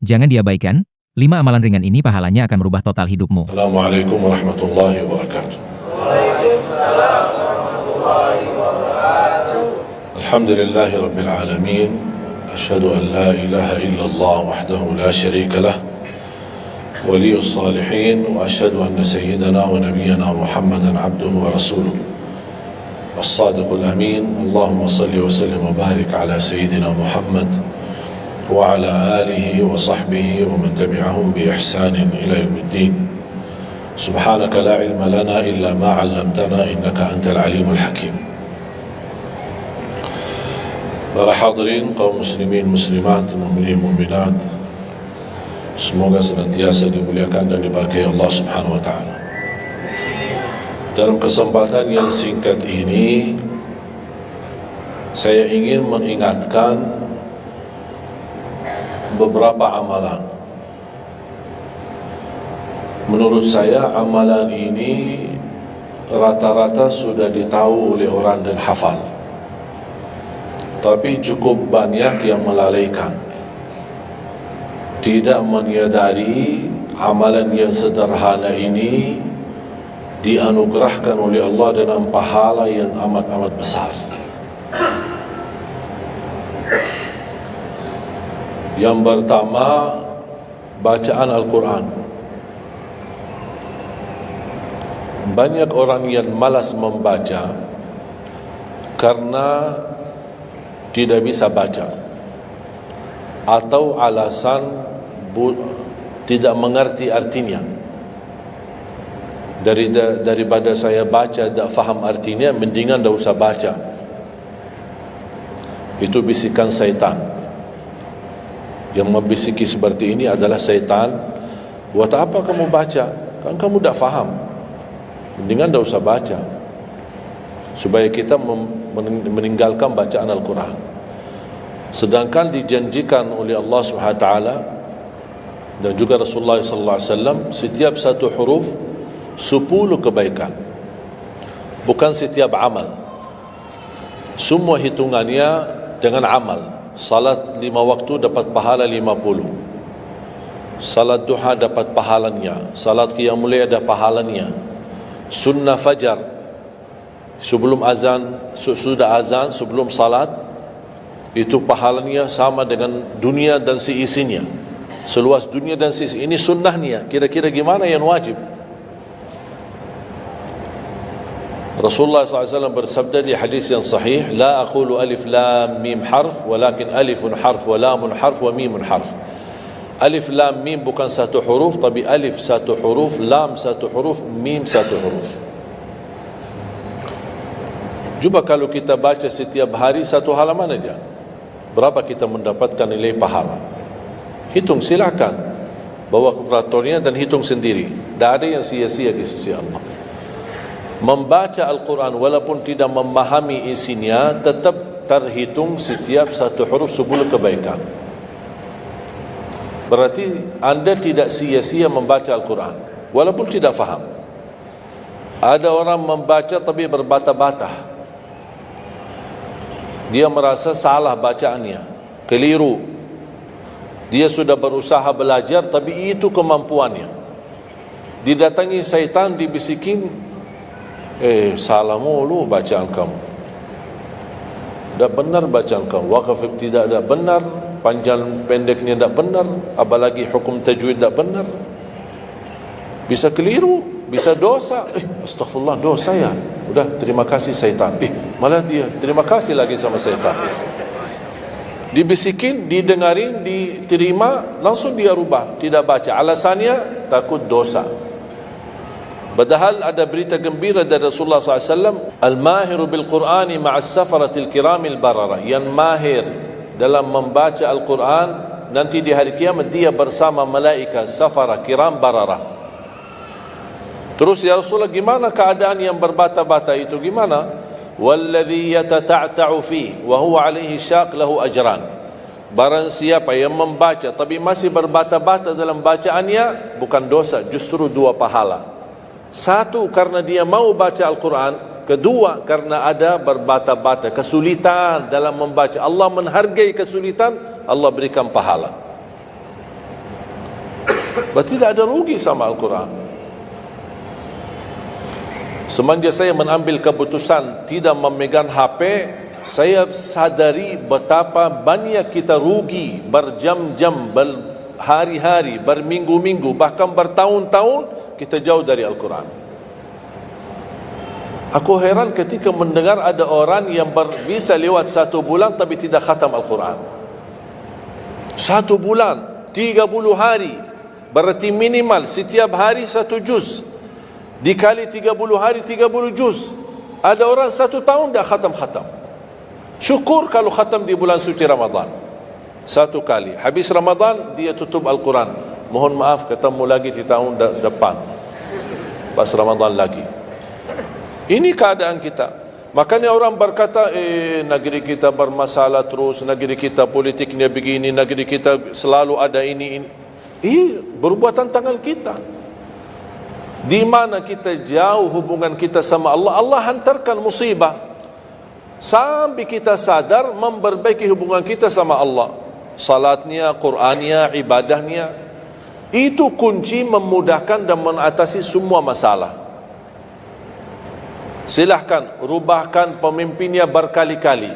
Jangan diabaikan, 5 amalan ringan ini pahalanya akan merubah total hidupmu. Assalamualaikum warahmatullahi wabarakatuh. Alhamdulillahi rabbil alamin. Asyhadu an la ilaha illallah wahdahu la syarika lah. Waliyus salihin wa asyhadu anna sayyidana wa nabiyyana Muhammadan abduhu wa rasuluh. As-sadiqul amin. Allahumma salli wa sallim wa barik ala sayyidina Muhammad وعلى آله وصحبه ومن تبعهم بإحسان إلى يوم الدين. سبحانك لا علم لنا إلا ما علمتنا إنك أنت العليم الحكيم. Para hadirin kaum muslimin muslimat, mukminin mukminat, semoga senantiasa dimuliakan dan diberkahi Allah Subhanahu wa taala. Dalam kesempatan yang singkat ini saya ingin mengingatkan beberapa amalan. Menurut saya amalan ini rata-rata sudah ditahu oleh orang dan hafal, tapi cukup banyak yang melalaikan, tidak menyadari amalan yang sederhana ini dianugerahkan oleh Allah dengan pahala yang amat-amat besar. Yang pertama, bacaan Al-Quran. Banyak orang yang malas membaca karena tidak bisa baca, atau alasan tidak mengerti artinya. Daripada saya baca tak faham artinya, mendingan tak usah baca. Itu bisikan syaitan. Yang membisiki seperti ini adalah syaitan. Buat apa kamu baca? Kan kamu tak faham. Mendingan tak usah baca, supaya kita meninggalkan bacaan Al-Quran. Sedangkan dijanjikan oleh Allah SWT dan juga Rasulullah SAW, setiap satu huruf 10 kebaikan. Bukan setiap amal. Semua hitungannya dengan amal. Salat 5 waktu dapat pahala 50. Salat duha dapat pahalanya. Salat qiyamul lail ada pahalanya. Sunnah fajar sebelum azan, sudah azan sebelum salat, itu pahalanya sama dengan dunia dan seisinya. Seluas dunia dan seisinya. Ini sunnahnya. Kira-kira gimana yang wajib? Rasulullah SAW bersabda di hadis yang sahih, la aqulu alif lam mim harf, walakin alifun harf wa lamun harf wa mimun harf. Alif lam mim bukan satu huruf, tapi alif satu huruf, lam satu huruf, mim satu huruf. Cuba kalau kita baca setiap hari satu halaman aja, berapa kita mendapatkan nilai pahala? Hitung, silakan, bawa kalkulatornya dan hitung sendiri. Tak ada yang sia-sia di sisi Allah. Membaca Al-Quran walaupun tidak memahami isinya, tetap terhitung setiap satu huruf 10 kebaikan. Berarti anda tidak sia-sia membaca Al-Quran walaupun tidak faham. Ada orang membaca tapi berbata-bata. Dia merasa salah bacaannya, keliru. Dia sudah berusaha belajar tapi itu kemampuannya. Didatangi syaitan, dibisikin, salah mulu bacaan kamu, tak benar bacaan kamu, wakaf tidak ada benar, panjang pendeknya tak benar, apalagi hukum tajwid tak benar. Bisa keliru, bisa dosa. Astaghfirullah, dosa ya. Udah, terima kasih syaitan. Malah dia terima kasih lagi sama syaitan. Dibisikin, didengarin, diterima, langsung dia rubah, tidak baca. Alasannya takut dosa. Padahal ada berita gembira dari Rasulullah SAW, al-mahiru bil-Qur'ani ma'as safaratil kiramil barara. Yang mahir dalam membaca Al-Quran, nanti di hari kiamat dia bersama malaikat safara kiram barara. Terus ya Rasulullah, gimana keadaan yang berbata-bata itu? Gimana? Walladhi yatata'ta'u fi wa huwa alaihi syaq lahu ajran. Barang siapa yang membaca tapi masih berbata-bata dalam bacaannya, bukan dosa, justru 2 pahala. 1, karena dia mau baca Al-Quran. 2, karena ada berbata-bata, kesulitan dalam membaca. Allah menghargai kesulitan, Allah berikan pahala. Berarti tidak ada rugi sama Al-Quran. Semenjak saya mengambil keputusan tidak memegang HP, saya sadari betapa banyak kita rugi berjam-jam, berhari-hari, berminggu-minggu, bahkan bertahun-tahun kita jauh dari Al-Quran. Aku heran ketika mendengar ada orang yang bisa lewat 1 bulan tapi tidak khatam Al-Quran. 1 bulan, 30 hari, berarti minimal setiap hari 1 juz, dikali 30 hari 30 juz. Ada orang 1 tahun dah khatam-khatam. Syukur kalau khatam di bulan suci Ramadan 1 kali, habis Ramadan dia tutup Al-Quran. Mohon maaf, ketemu lagi di tahun depan pas Ramadan lagi. Ini keadaan kita. Makanya orang berkata, negeri kita bermasalah terus, negeri kita politiknya begini, negeri kita selalu ada ini. Perbuatan tangan kita. Di mana kita jauh hubungan kita sama Allah, Allah hantarkan musibah sampai kita sadar memperbaiki hubungan kita sama Allah. Salatnya, Qur'annya, ibadahnya, itu kunci memudahkan dan mengatasi semua masalah. Silahkan rubahkan pemimpinnya berkali-kali,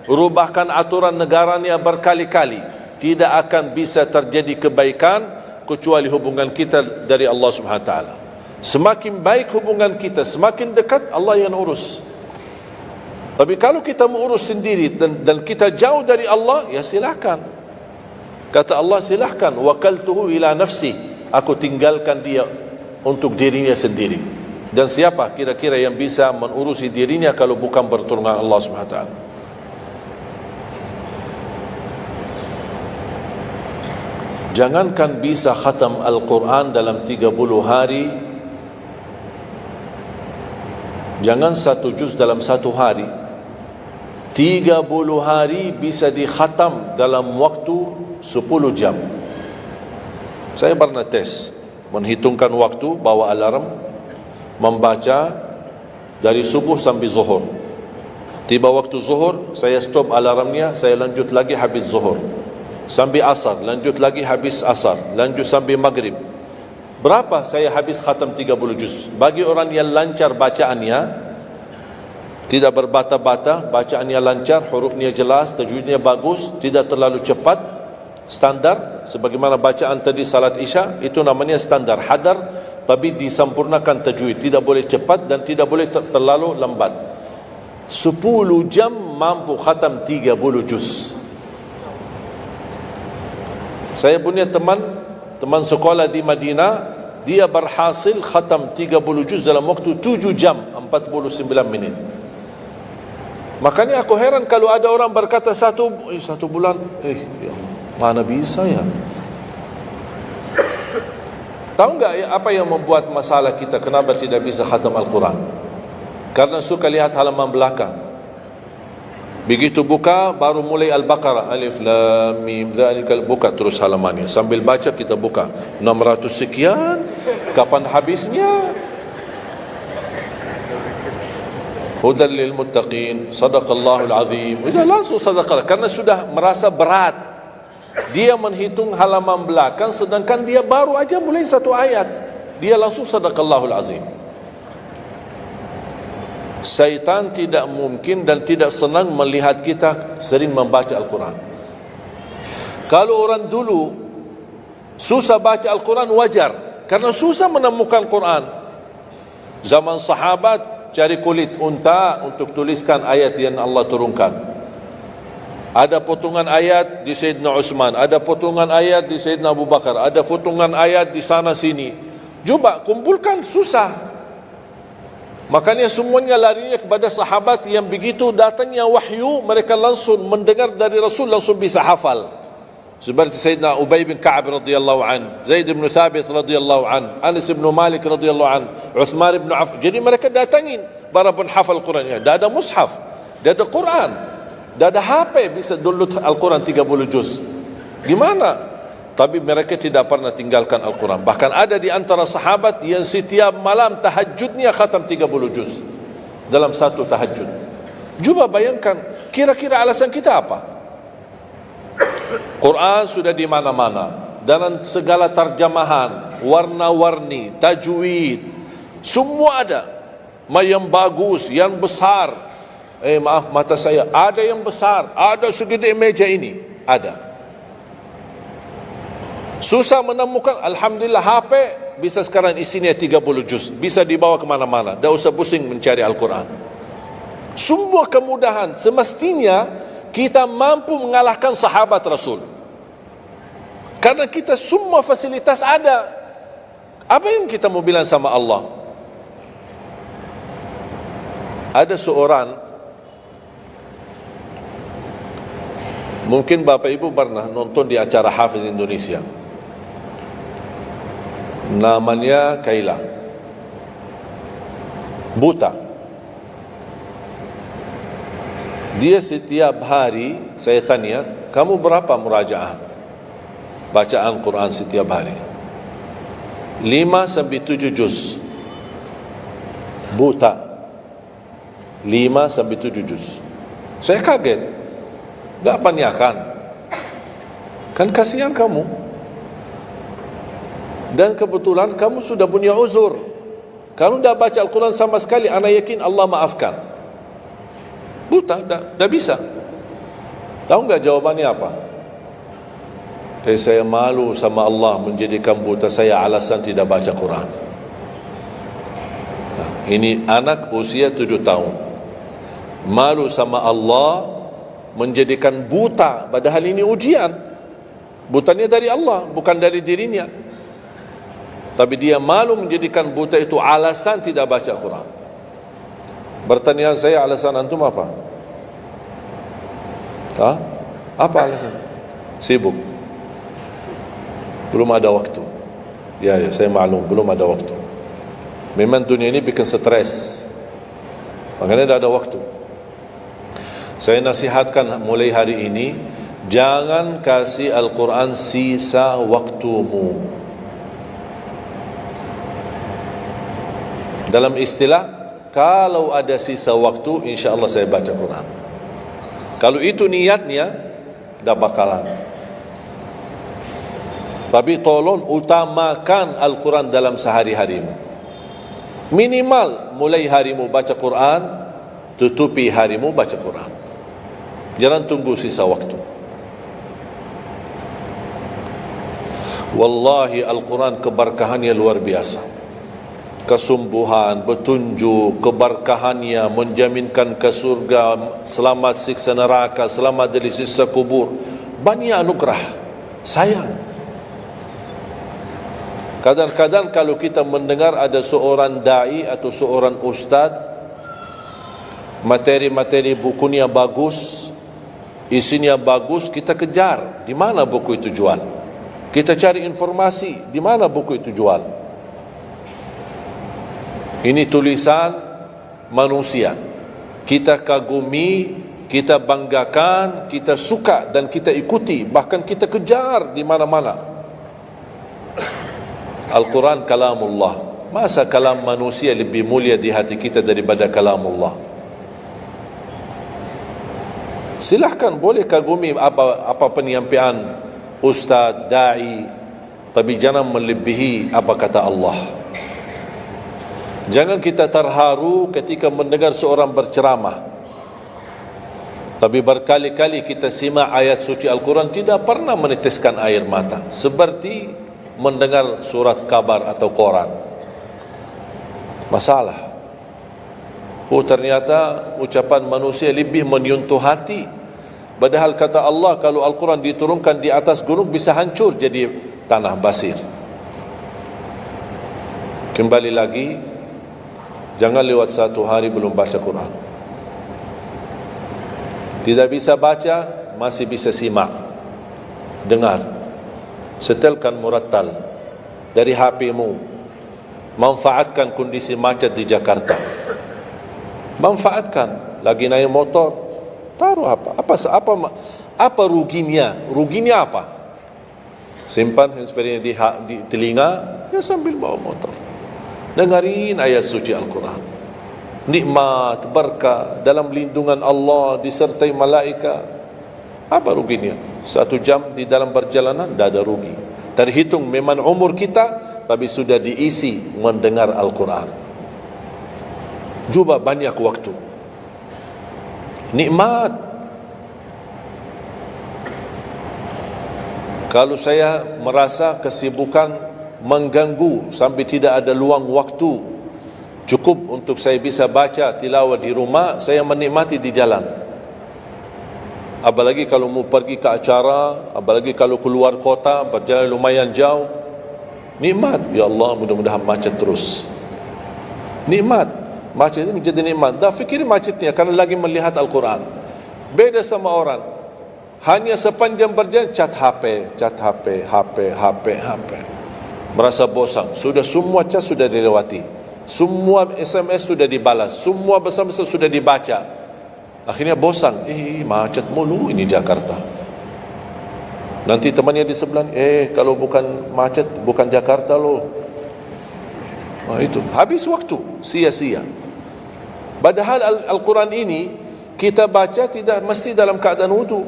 rubahkan aturan negaranya berkali-kali, tidak akan bisa terjadi kebaikan kecuali hubungan kita dari Allah Subhanahu Wa Taala. Semakin baik hubungan kita, semakin dekat Allah yang urus. Tapi kalau kita mengurus sendiri dan kita jauh dari Allah, ya silahkan. Kata Allah, silahkan. Wakaltuhu ila nafsi, aku tinggalkan dia untuk dirinya sendiri. Dan siapa kira-kira yang bisa menurusi dirinya kalau bukan bertolongan Allah Subhanahu Wa Taala? Jangankan bisa khatam Al-Quran dalam 30 hari, jangan 1 juz dalam 1 hari, 30 hari bisa dikhatam dalam waktu 10 jam. Saya pernah tes, menghitungkan waktu, bawa alarm, membaca dari subuh sampai zuhur. Tiba waktu zuhur, saya stop alarmnya, saya lanjut lagi habis zuhur. Sampai asar, lanjut lagi habis asar, lanjut sampai maghrib. Berapa saya habis khatam 30 juz? Bagi orang yang lancar bacaannya, tidak berbata-bata, bacaannya lancar, hurufnya jelas, tajwidnya bagus, tidak terlalu cepat, standar, sebagaimana bacaan tadi salat Isya, itu namanya standar, hadar, tapi disempurnakan tajwid, tidak boleh cepat dan tidak boleh terlalu lambat. 10 jam mampu khatam 30 juz. Saya punya teman sekolah di Madinah, dia berhasil khatam 30 juz dalam waktu 7 jam 49 menit. Makanya aku heran kalau ada orang berkata 1 bulan, ya, mana bisa ya? Tahu enggak apa yang membuat masalah kita kenapa tidak bisa khatam Al-Quran? Karena suka lihat halaman belakang. Begitu buka baru mulai Al-Baqarah, Alif Lam Mim Dzalikal, buka terus halamannya. Sambil baca kita buka 600 sekian, kapan habisnya? Hudal lil muttaqin, sadaqallahul azim. Sudah langsung sadaqah karena sudah merasa berat. Dia menghitung halaman belakang sedangkan dia baru aja mulai 1 ayat, dia langsung sadaqallahul azim. Syaitan tidak mungkin dan tidak senang melihat kita sering membaca Al-Quran. Kalau orang dulu susah baca Al-Quran wajar, karena susah menemukan Quran. Zaman sahabat cari kulit unta untuk tuliskan ayat yang Allah turunkan. Ada potongan ayat di Sayyidina Utsman, ada potongan ayat di Sayyidina Abu Bakar, ada potongan ayat di sana sini. Coba kumpulkan, susah. Makanya semuanya larinya kepada sahabat yang begitu datangnya wahyu, mereka langsung mendengar dari Rasul, langsung bisa hafal. Seperti Sayyidina Ubay bin Ka'ab radhiyallahu an, Zaid bin Thabit radhiyallahu an, Anas bin Malik radhiyallahu an, Uthman bin Affan. Jadi mereka datangin para penghafal Quran. Dah ada mushaf, dah ada Quran, dah ada HP, bisa download Al-Quran 30 juz. Gimana? Tapi mereka tidak pernah tinggalkan Al-Quran. Bahkan ada di antara sahabat yang setiap malam tahajudnya khatam 30 juz dalam satu tahajud. Cuba bayangkan, kira-kira alasan kita apa? Quran sudah di mana-mana, dan segala terjemahan, warna-warni, tajwid, semua ada. Yang bagus, yang besar. Maaf, mata saya ada yang besar, ada segede meja ini, ada. Susah menemukan, alhamdulillah HP bisa sekarang isinya 30 juz, bisa dibawa kemana-mana, tak usah pusing mencari Al-Quran. Semua kemudahan, semestinya kita mampu mengalahkan sahabat Rasul, karena kita semua fasilitas ada. Apa yang kita mau bilang sama Allah? Ada seorang, mungkin Bapak Ibu pernah nonton di acara Hafiz Indonesia, namanya Kaila, buta. Dia setiap hari, saya tanya, kamu berapa murajaah bacaan Quran setiap hari? 5 sampai 7 juz. Buta, 5 sampai 7 juz. Saya kaget, tak panyakan, kan kasihan kamu. Dan kebetulan kamu sudah punya uzur, kamu dah baca Al-Quran sama sekali, ana yakin Allah maafkan. Buta, dah bisa. Tahu enggak jawabannya apa? Saya malu sama Allah menjadikan buta saya alasan tidak baca Quran. Ini anak usia 7 tahun, malu sama Allah menjadikan buta, padahal ini ujian. Butanya dari Allah, bukan dari dirinya. Tapi dia malu menjadikan buta itu alasan tidak baca Quran. Pertanyaan saya, alasan antum apa? Apa alasan? Sibuk, belum ada waktu. Ya, saya maklum, belum ada waktu. Memang dunia ini bikin stres, makanya tidak ada waktu. Saya nasihatkan mulai hari ini, jangan kasih Al-Quran sisa waktumu. Dalam istilah, kalau ada sisa waktu, insya Allah saya baca Quran. Kalau itu niatnya, dah bakalan. Tapi tolong utamakan Al-Quran dalam sehari-harimu. Minimal mulai harimu baca Quran, tutupi harimu baca Quran. Jangan tunggu sisa waktu. Wallahi Al-Quran keberkahannya luar biasa. Kesumbuhan, petunjuk, keberkahannya, menjaminkan ke surga, selamat siksa neraka, selamat dari siksa kubur. Banyak anugerah. Sayang, kadang-kadang kalau kita mendengar ada seorang da'i atau seorang ustaz, materi-materi bukunya bagus, isinya bagus, kita kejar, di mana buku itu jual. Kita cari informasi, di mana buku itu jual. Ini tulisan manusia, kita kagumi, kita banggakan, kita suka dan kita ikuti, bahkan kita kejar di mana-mana. Al-Quran kalamullah. Masa kalam manusia lebih mulia di hati kita daripada kalamullah? Silahkan, boleh kagumi apa penyampaian ustaz, da'i, tapi jangan melebihi apa kata Allah. Jangan kita terharu ketika mendengar seorang berceramah, tapi berkali-kali kita simak ayat suci Al-Quran, tidak pernah meneteskan air mata, seperti mendengar surat kabar atau koran. Masalah. Ternyata ucapan manusia lebih menyentuh hati. Padahal kata Allah, kalau Al-Quran diturunkan di atas gunung bisa hancur jadi tanah basir. Kembali lagi, jangan lewat satu hari belum baca Quran. Tidak bisa baca, masih bisa simak, dengar, setelkan murattal dari HP-mu. Manfaatkan kondisi macet di Jakarta. Manfaatkan, lagi naik motor, taruh apa ruginya? Ruginya apa? Simpan handsfree di telinga, ya sambil bawa motor. Dengarin ayat suci Al-Quran. Nikmat, berkah, dalam lindungan Allah, disertai malaikat. Apa ruginya? 1 jam di dalam perjalanan, tidak ada rugi. terhitung memang umur kita, tapi sudah diisi mendengar Al-Quran. Juga banyak waktu, nikmat. Kalau saya merasa kesibukan mengganggu sampai tidak ada luang waktu cukup untuk saya bisa baca tilawah di rumah, saya menikmati di jalan. Apalagi kalau mau pergi ke acara, apalagi kalau keluar kota, berjalan lumayan jauh, nikmat. Ya Allah, mudah-mudahan macet terus. Nikmat, macet ini menjadi nikmat. Dah fikir macetnya karena lagi melihat Al-Quran. Beda sama orang, hanya sepanjang berjalan cat HP, HP. Merasa bosan, sudah semua cat sudah dilewati, semua SMS sudah dibalas, semua pesan-pesan sudah dibaca. Akhirnya bosan, macet mulu ini Jakarta. Nanti temannya di sebelah, kalau bukan macet, bukan Jakarta loh. Itu habis waktu, sia-sia. Padahal Al-Quran ini kita baca tidak mesti dalam keadaan wudu.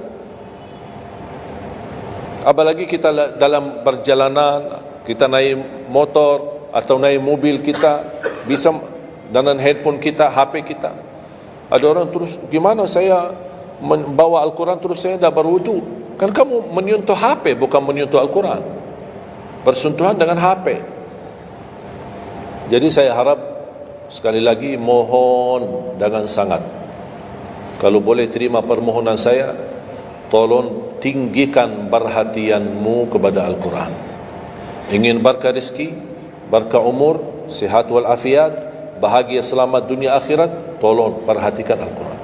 Apalagi kita dalam perjalanan, kita naik motor atau naik mobil, kita bisa dengan handphone kita, HP kita. Ada orang terus, gimana saya membawa Al-Quran terus saya tidak berwudu? Kan kamu menyentuh HP, bukan menyentuh Al-Quran. Bersentuhan dengan HP. Jadi saya harap sekali lagi mohon dengan sangat, kalau boleh terima permohonan saya, tolong tinggikan perhatianmu kepada Al-Quran. Ingin berkah rezeki, berkah umur, sihat wal afiat, bahagia selamat dunia akhirat, tolong perhatikan Al-Quran.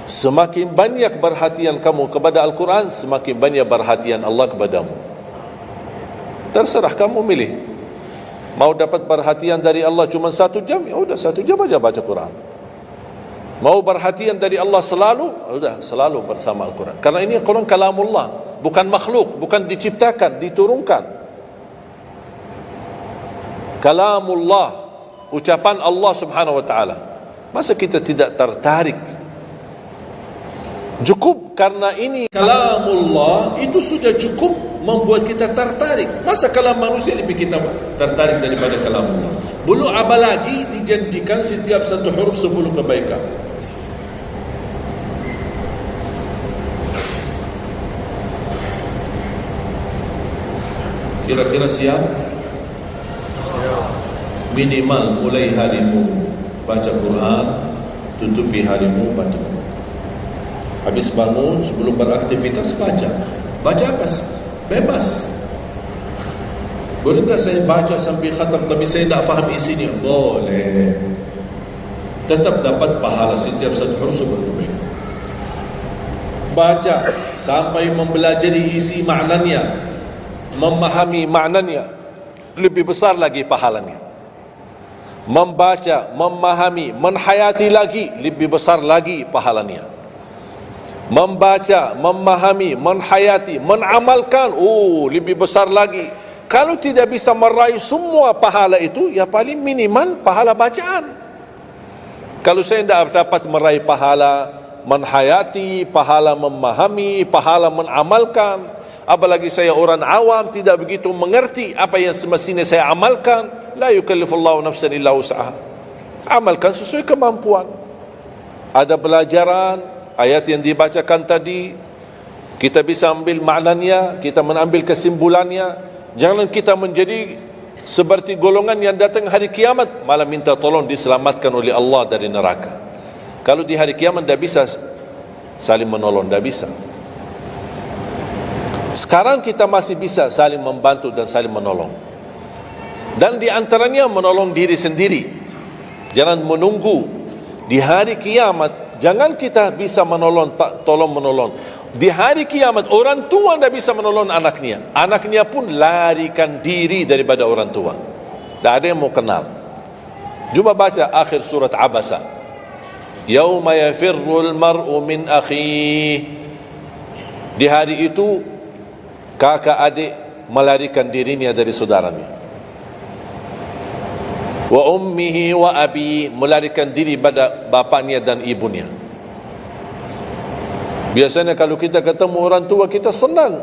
Semakin banyak perhatian kamu kepada Al-Quran, semakin banyak perhatian Allah kepadamu. Terserah kamu milih. Mau dapat perhatian dari Allah cuma 1 jam, ya udah 1 jam aja baca Quran. Mau perhatian dari Allah selalu, udah selalu bersama Al-Quran. Karena ini Al-Quran kalamullah, bukan makhluk, bukan diciptakan, diturunkan. Kalamullah, ucapan Allah subhanahu wa ta'ala. Masa kita tidak tertarik? Cukup karena ini kalamullah, itu sudah cukup membuat kita tertarik. Masa kalam manusia lebih kita tertarik daripada kalamullah? Belum apalagi dijadikan setiap satu huruf 10 kebaikan. Kira-kira siap? Minimal mulai harimu baca Quran, tutupi harimu baca Quran. Habis bangun, sebelum beraktivitas baca. Baca apa? Bebas. Boleh tak saya baca sampai khatam tapi saya tak faham isinya? Boleh. Tetap dapat pahala setiap satu huruf sebelum. Baca sampai mempelajari isi maknanya, memahami maknanya, lebih besar lagi pahalanya. Membaca, memahami, menhayati lagi, lebih besar lagi pahalanya. Membaca, memahami, menhayati, menamalkan, lebih besar lagi. Kalau tidak bisa meraih semua pahala itu, ya paling minimal pahala bacaan. Kalau saya tidak dapat meraih pahala menhayati, pahala memahami, pahala menamalkan, apalagi saya orang awam tidak begitu mengerti apa yang semestinya saya amalkan, la yukallifullahu nafsan illa wus'aha. Amalkan sesuai kemampuan. Ada pelajaran ayat yang dibacakan tadi, kita bisa ambil maknanya, kita mengambil kesimpulannya. Jangan kita menjadi seperti golongan yang datang hari kiamat malah minta tolong diselamatkan oleh Allah dari neraka. Kalau di hari kiamat tidak bisa saling menolong, tidak bisa. Sekarang kita masih bisa saling membantu dan saling menolong. Dan di antaranya menolong diri sendiri. Jangan menunggu di hari kiamat. Jangan kita bisa menolong, tolong menolong. Di hari kiamat orang tua tidak bisa menolong anaknya. Anaknya pun larikan diri daripada orang tua. Tidak ada yang mau kenal. Cuba baca akhir surat Abasa. Yauma yafirrul mar'u min akhih. Di hari itu kakak adik melarikan dirinya dari saudaranya. Wa ummihi wa abi, melarikan diri pada bapaknya dan ibunya. Biasanya kalau kita ketemu orang tua kita senang,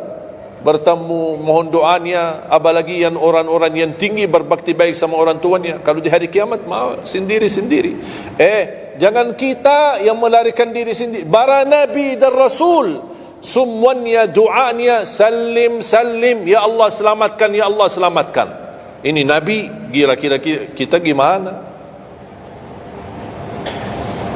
bertemu, mohon doanya. Apalagi yang orang-orang yang tinggi berbakti baik sama orang tuanya, kalau di hari kiamat mau sendiri-sendiri. Jangan kita yang melarikan diri sendiri. Para Nabi dan Rasul semuanya doanya salim salim, ya Allah selamatkan, ya Allah selamatkan. Ini Nabi, kira-kira kita gimana?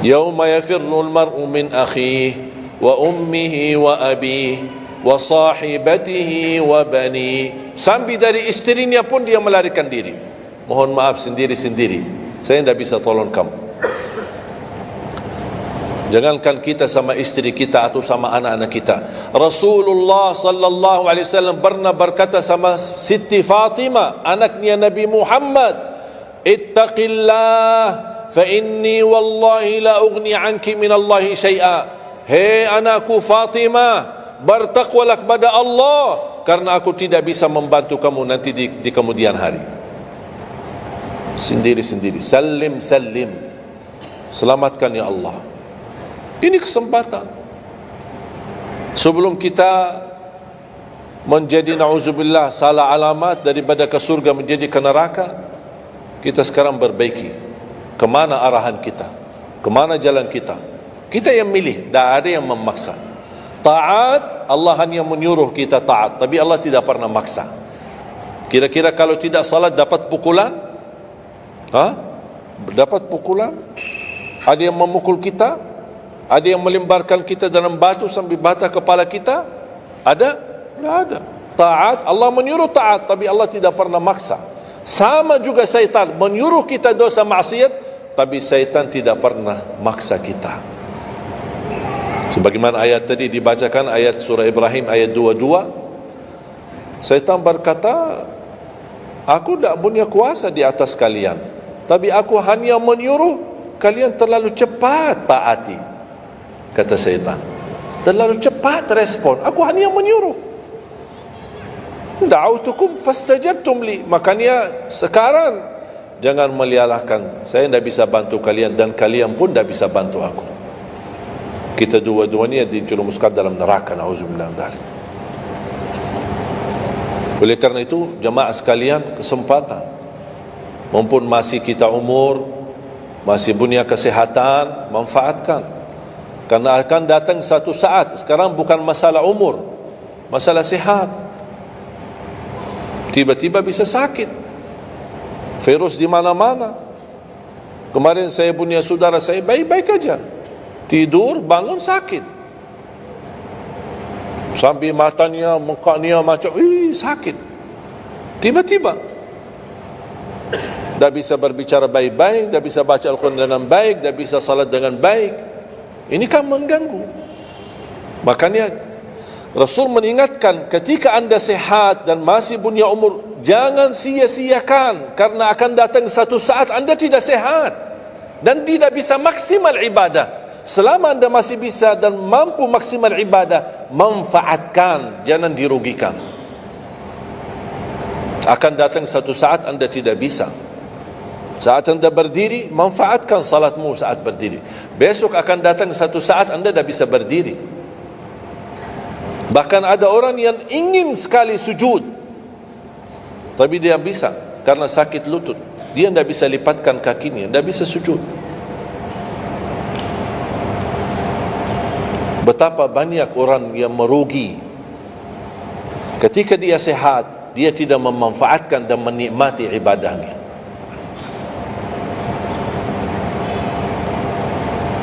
Yauma yafirrul mar'u min akhihi wa ummihi wa abihi wa sahibatihi wa bani. Sampai dari istrinya pun dia melarikan diri. Mohon maaf, sendiri-sendiri. Saya tidak bisa tolong kamu. Jangankan kita sama istri kita atau sama anak-anak kita. Rasulullah sallallahu alaihi wasallam pernah berkata sama Siti Fatimah, anaknya Nabi Muhammad, ittaqillah fa inni wallahi la ughni anki min Allah syai'a. Hei anakku Fatimah, bertakwalah kepada Allah, karena aku tidak bisa membantu kamu nanti di kemudian hari. Sendiri-sendiri, salim salim, selamatkan ya Allah. Ini kesempatan. Sebelum kita menjadi na'udzubillah salah alamat daripada ke surga menjadi ke neraka, kita sekarang perbaiki kemana arahan kita, kemana jalan kita. Kita yang milih, tidak ada yang memaksa. Taat, Allah hanya menyuruh kita taat, tapi Allah tidak pernah maksa. Kira-kira kalau tidak salat dapat pukulan? Dapat pukulan? Ada yang memukul kita? Ada yang melemparkan kita dalam batu sampai bata kepala kita? Ada? Tidak ada. Taat, Allah menyuruh taat, tapi Allah tidak pernah maksa. Sama juga syaitan, menyuruh kita dosa maksiat, tapi syaitan tidak pernah maksa kita. Sebagaimana ayat tadi dibacakan, ayat surah Ibrahim ayat 22, syaitan berkata, aku tidak punya kuasa di atas kalian, tapi aku hanya menyuruh kalian terlalu cepat taati. Kata syaitan, terlalu cepat respon, aku hanya menyuruh. Da'autukum fastajabtum li. Makanya sekarang jangan melialahkan, saya tidak bisa bantu kalian dan kalian pun tidak bisa bantu aku. Kita dua-duanya dijerumuskan dalam neraka, na'udzubillah min dzalik. Oleh karena itu, jemaah sekalian, kesempatan, mumpun masih kita umur, masih punya kesehatan, manfaatkan. Karena akan datang satu saat, sekarang bukan masalah umur, masalah sehat. Tiba-tiba bisa sakit, virus di mana-mana. Kemarin saya punya saudara saya baik-baik aja, tidur bangun sakit, sampai matanya, mukanya macam sakit. Tiba-tiba dah bisa berbicara baik-baik, dah bisa baca Al-Quran dengan baik, dah bisa salat dengan baik. Ini kan mengganggu. Makanya Rasul mengingatkan, ketika anda sehat dan masih punya umur, jangan sia-siakan, karena akan datang satu saat anda tidak sehat dan tidak bisa maksimal ibadah. Selama anda masih bisa dan mampu maksimal ibadah, manfaatkan, jangan dirugikan. Akan datang satu saat anda tidak bisa. Saat anda berdiri, manfaatkan salatmu saat berdiri. Besok akan datang satu saat anda tidak bisa berdiri. Bahkan ada orang yang ingin sekali sujud, tapi dia bisa karena sakit lutut, dia tidak bisa lipatkan kakinya, tidak bisa sujud. Betapa banyak orang yang merugi ketika dia sehat, dia tidak memanfaatkan dan menikmati ibadahnya.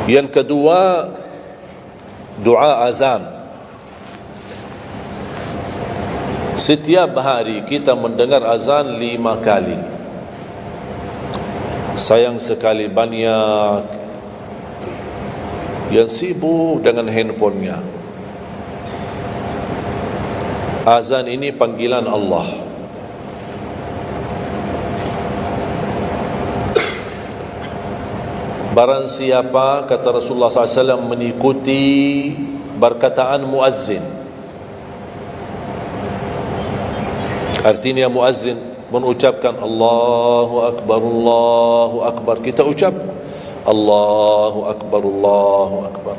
Yang kedua, doa azan. Setiap hari kita mendengar azan 5 kali. Sayang sekali banyak yang sibuk dengan handphonenya. Azan ini panggilan Allah. Barang siapa, kata Rasulullah SAW, mengikuti perkataan muazzin, artinya muazzin mengucapkan Allahu Akbar, Allahu Akbar, kita ucap Allahu Akbar, Allahu Akbar.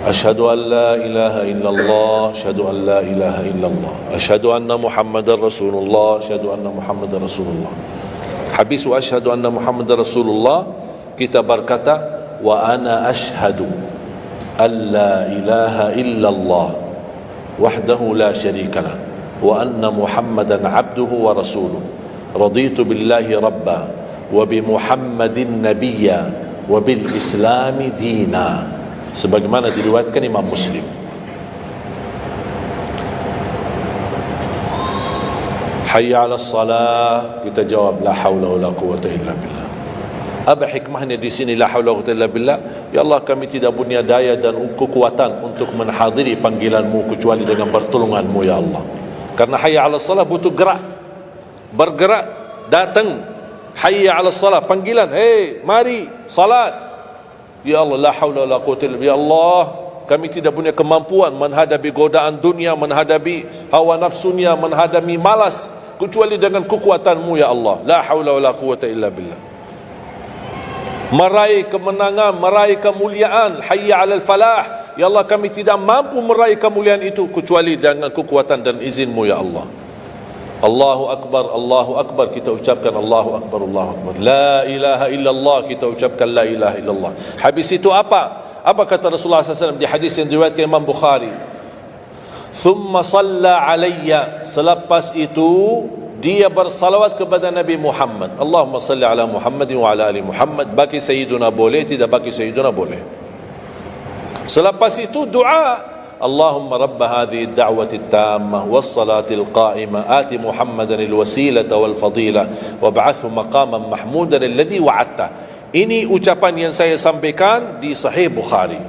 Asyhadu an la ilaha illallah, asyhadu an la ilaha illallah, asyhadu anna Muhammadar Rasulullah, asyhadu anna Muhammadar Rasulullah. Habis wa asyhadu anna Muhammadar Rasulullah, kita berkata wa ana asyhadu an la ilaha illallah wahdahu la syarika lah wa anna Muhammadan abduhu wa rasuluh. Raditu billahi rabba wa bi Muhammadin nabiyya wa bil islami dina, sebagaimana diriwayatkan Imam Muslim. Hayya 'alas salah, kita jawab la haula wala quwwata illa billah. Apa hikmahnya di sini la haula wala quwwata illa billah? Ya Allah, kami tidak punya daya dan kekuatan untuk menghadiri panggilan-Mu kecuali dengan pertolongan-Mu ya Allah. Karena hayya 'alas salah butuh gerak, bergerak, datang. Hayya 'alas salah, panggilan, hey mari salat. Ya Allah, la haula wala quwwata illa billah. Ya Allah, kami tidak punya kemampuan menghadapi godaan dunia, menghadapi hawa nafsunya, menghadapi malas kecuali dengan kekuatan-Mu ya Allah. La haula wala quwwata illa billah. Meraih kemenangan, meraih kemuliaan, hayya 'alal falah. Ya Allah, kami tidak mampu meraih kemuliaan itu kecuali dengan kekuatan dan izin-Mu ya Allah. Allahu Akbar, kita ucapkan Allahu Akbar, Allahu Akbar. La ilaha illallah, kita ucapkan la ilaha illallah. Habis itu apa? Apa kata Rasulullah SAW di hadis yang diriwayatkan Imam Bukhari? Thumma salla alayya, selepas itu dia bersalawat kepada Nabi Muhammad. Allahumma salli ala Muhammadin wa ala ali Muhammad. Bagi Sayyiduna boleh, tidak bagi Sayyiduna boleh. Selepas itu doa, Allahumma rabb hadhihi ad-da'wati at-tammah was-salati al-qa'imah ati Muhammadan al-wasilata wal-fadilah wab'athhu maqaman mahmudan alladhi wa'adta. Ini ucapan yang saya sampaikan di Sahih Bukhari.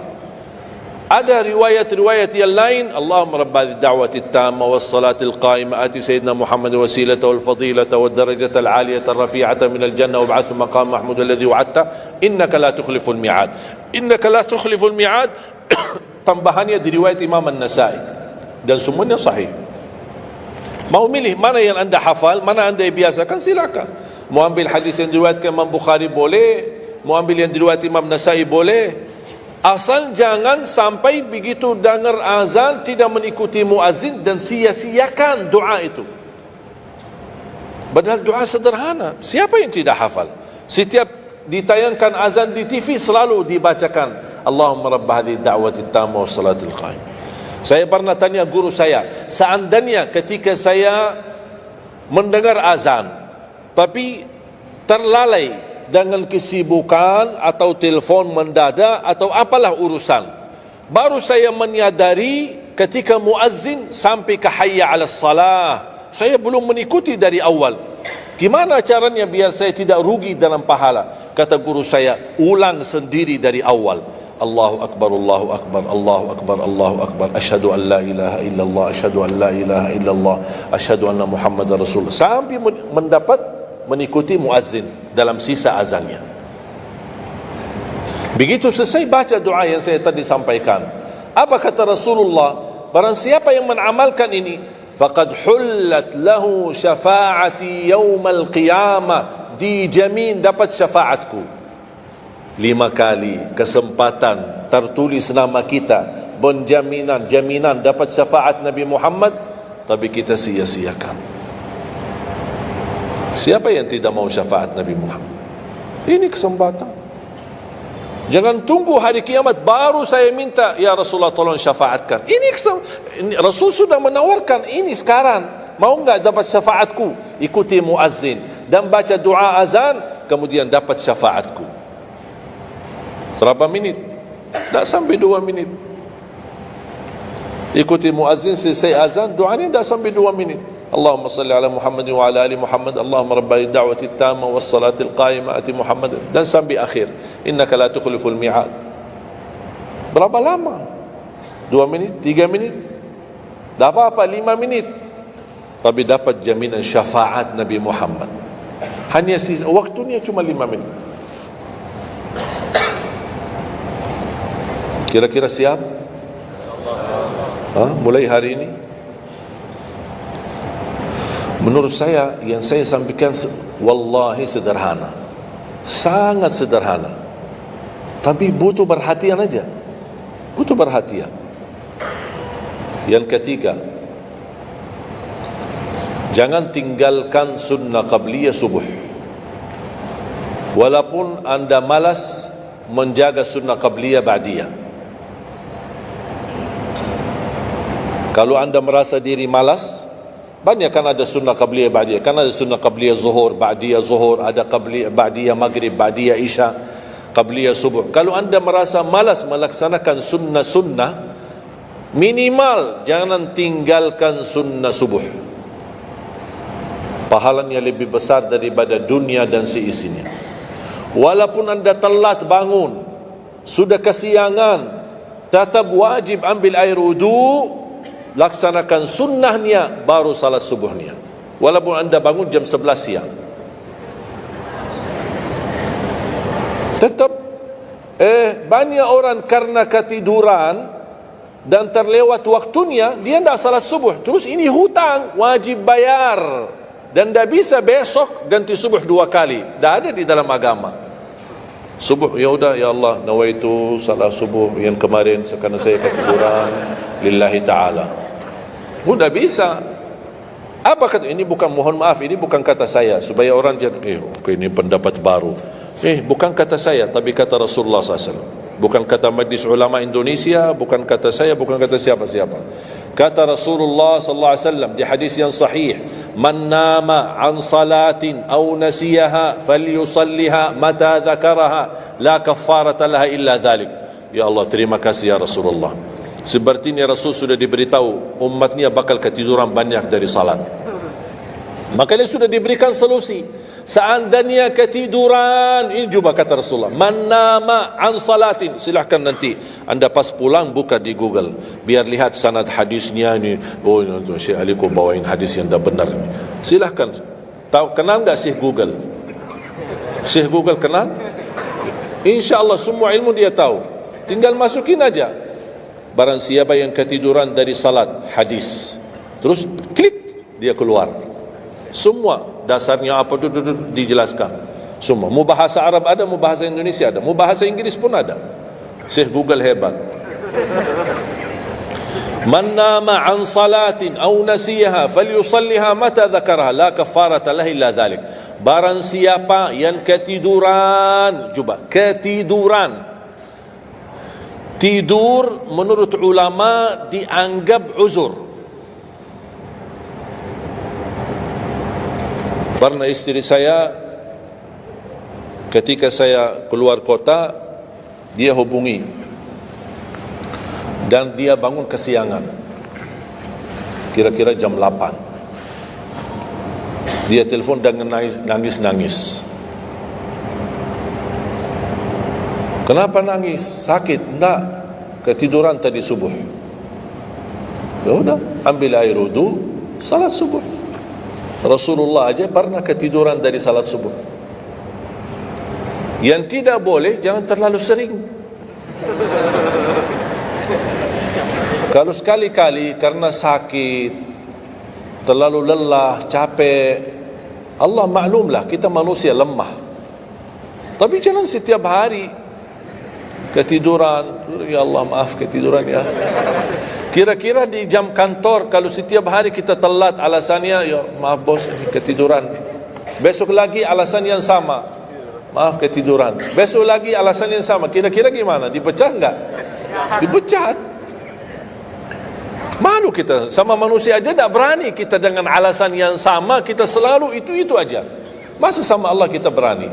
Ada riwayat-riwayat yang lain, Allahumma rabb hadhihi ad-da'wati at-tammah was-salati al-qa'imah ati sayyidina Muhammadan al-wasilata wal-fadilata wad-darajata al-'aliyata ar-rafi'ata min al-jannah wab'athhu maqaman mahmudan alladhi wa'adta innaka la tukhliful mi'ad. Innaka la tukhliful mi'ad. Tambahannya diriwayat Imam An-Nasai dan semuanya sahih. Mau milih mana yang anda hafal, mana anda biasakan, silakan. Mau ambil hadis yang diriwayatkan Imam Bukhari boleh, mau ambil yang diriwayat Imam Nasai boleh. Asal jangan sampai begitu dengar azan tidak mengikuti muazzin dan sia-siakan doa itu. Padahal doa sederhana. Siapa yang tidak hafal? Setiap ditayangkan azan di TV selalu dibacakan Allahumma rabb hadhihi ad-da'wati at-tammah was-salatil qa'imah. Saya pernah tanya guru saya, seandainya ketika saya mendengar azan tapi terlalai dengan kesibukan atau telefon mendadak atau apalah urusan, baru saya menyadari ketika muazzin sampai ke hayya 'alas salah, saya belum mengikuti dari awal. Gimana caranya biar saya tidak rugi dalam pahala? Kata guru saya, ulang sendiri dari awal. Allahu Akbar, Allahu Akbar, Allahu Akbar, Allahu Akbar. Asyhadu an la ilaha illallah, asyhadu an la ilaha illallah, asyhadu anna Muhammadar Rasulullah. Sampai mendapat mengikuti muazzin dalam sisa azannya. Begitu selesai baca doa yang saya tadi sampaikan. Apa kata Rasulullah? Barang siapa yang mengamalkan ini, faqad hullat lahu syafa'ati yaumal qiyamah, dijamin dapat syafaatku. 5 kali kesempatan tertulis nama kita, jaminan dapat syafaat Nabi Muhammad, tapi kita sia-siakan. Siapa yang tidak mau syafaat Nabi Muhammad? Ini kesempatan. Jangan tunggu hari kiamat baru saya minta, ya Rasulullah tolong syafaatkan. Ini Rasul sudah menawarkan ini sekarang. Mau enggak dapat syafaatku? Ikuti muazzin dan baca doa azan, kemudian dapat syafaatku. Berapa minit? Tak sampai 2 minit. Ikuti muazzin, selesai azan, doanya tak sampai 2 minit. Allahumma salli ala Muhammadin wa ala ali Muhammad. Allahumma rabb ad-da'wati at-tammah was-salatil qa'imah ati Muhammad. Dan sampai akhir. Innaka la tukhliful mi'ad. Berapa lama? 2 minit? 3 minit? Tak apa-apa, 5 minit. Tapi dapat jaminan syafaat Nabi Muhammad. Hanya waktunya cuma 5 minit. Kira-kira siap? Mulai hari ini. Menurut saya, yang saya sampaikan wallahi sederhana, sangat sederhana, tapi butuh perhatian aja. Butuh perhatian. Yang ketiga, jangan tinggalkan sunnah qabliyah subuh. Walaupun anda malas menjaga sunnah qabliyah ba'diyah. Kalau anda merasa diri malas, banyak kan ada sunnah qabliyah ba'diyah. Kan ada sunnah qabliyah zuhur, ba'diyah zuhur, ada qabliyah ba'diyah maghrib, ba'diyah isya, qabliyah subuh. Kalau anda merasa malas melaksanakan sunnah-sunnah, minimal jangan tinggalkan sunnah subuh. Pahalanya lebih besar daripada dunia dan seisinya. Walaupun anda telat bangun, sudah kesiangan, tetap wajib ambil air wudu, laksanakan sunnahnya, baru salat subuhnya. Walaupun anda bangun jam 11 siang. Tetap banyak orang karena ketiduran dan terlewat waktunya, dia tidak salat subuh. Terus ini hutang, wajib bayar. Dan tidak bisa besok ganti subuh 2 kali. Tidak ada di dalam agama. Subuh, ya udah, ya Allah, nawaitu salat subuh yang kemarin karena saya ketiduran lillahi ta'ala. Sudah bisa. Apa kata ini? Bukan, mohon maaf, ini bukan kata saya supaya orang jangan ini pendapat baru. Bukan kata saya, tapi kata Rasulullah SAW. Bukan kata Majlis Ulama Indonesia, bukan kata saya, bukan kata siapa-siapa. Kata Rasulullah sallallahu alaihi wasallam di hadis yang sahih, "Man nama an salatin aw nasiyaha falyusalliha mata dzakaraha, la kaffarata laha illa dzalik." Ya Allah, terima kasih ya Rasulullah. Sepertinya Rasul sudah diberitahu umatnya bakal ketiduran banyak dari salat. Maka dia sudah diberikan solusi. Seandainya ketiduran, ini juga kata Rasulullah, "Man nama an salatin." Silahkan nanti anda pas pulang buka di Google, biar lihat sanad hadisnya ini. Oh, Syekh Ali kau bawain hadis yang dah benar ni. Silahkan. Tahu, kenal enggak Syekh Google? Syekh Google kenal? InsyaAllah semua ilmu dia tahu. Tinggal masukin aja. Barang siapa yang ketiduran dari salat, hadis, terus klik, dia keluar. Semua dasarnya apa tu dijelaskan. Semua. Mu bahasa Arab ada, mu bahasa Indonesia ada, mu bahasa Inggris pun ada. Syekh Google hebat. Man nama an salatin aw nasiyaha falyusalliha mata dzakaraha, la kafarata lahu illa dzalik. Barang siapa yang ketiduran, coba ketiduran. Tidur menurut ulama dianggap uzur. Karena istri saya ketika saya keluar kota, dia hubungi dan dia bangun kesiangan, kira-kira jam 8. Dia telefon dan nangis. Kenapa nangis? Sakit? Enggak, ketiduran tadi subuh. Ya udah, ambil air wudu, salat subuh. Rasulullah aja pernah ketiduran dari salat subuh. Yang tidak boleh, jangan terlalu sering. Kalau sekali-kali karena sakit, terlalu lelah, capek, Allah maklumlah kita manusia lemah. Tapi jangan setiap hari ketiduran. Ya Allah, maaf ketiduran ya. Kira-kira di jam kantor, kalau setiap hari kita telat, alasannya, ya maaf bos, ketiduran. Besok lagi alasan yang sama, maaf ketiduran. Besok lagi alasan yang sama. Kira-kira gimana? Dipecat enggak? Dipecat. Malu kita, sama manusia aja tak berani kita dengan alasan yang sama, kita selalu itu aja. Masa sama Allah kita berani?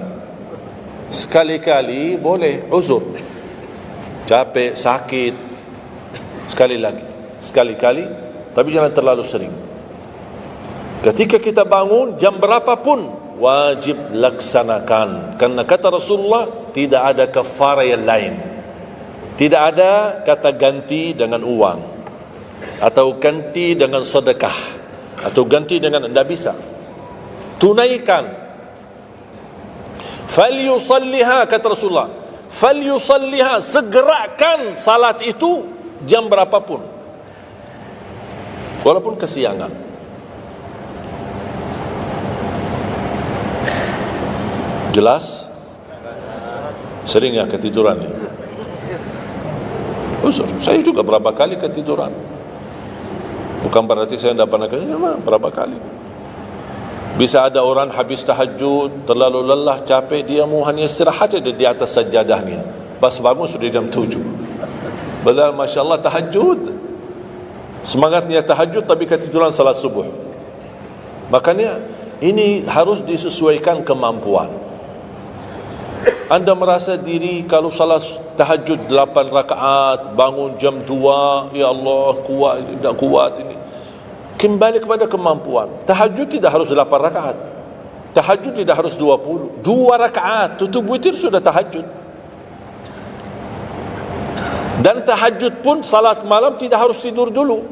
Sekali-kali boleh uzur, capek, sakit, sekali-kali, tapi jangan terlalu sering. Ketika kita bangun jam berapapun wajib laksanakan, karena kata Rasulullah tidak ada kafarah yang lain. Tidak ada kata ganti dengan uang atau ganti dengan sedekah atau ganti dengan, tidak bisa. Tunaikan. Falyusalliha, kata Rasulullah, falyusalliha, segerakan salat itu jam berapapun, walaupun kesiangan. Jelas? Sering ya ketiduran ya? Uzur. Saya juga berapa kali ketiduran. Bukan berarti saya tidak pernah ketiduran, berapa kali. Bisa ada orang habis tahajud, terlalu lelah, capek, dia mau hanya istirahat saja di atas sajadahnya. Pas bangun sudah jam 7. Padahal Masya Allah tahajud, semangatnya tahajud tapi ketiduran salat subuh. Makanya ini harus disesuaikan kemampuan. Anda merasa diri kalau salat tahajud 8 rakaat, bangun jam 2, ya Allah kuat, tidak kuat ini. Kembali kepada kemampuan. Tahajud tidak harus 8 rakaat. Tahajud tidak harus 20. 2 rakaat, tutup witir sudah tahajud. Dan tahajud pun salat malam tidak harus tidur dulu.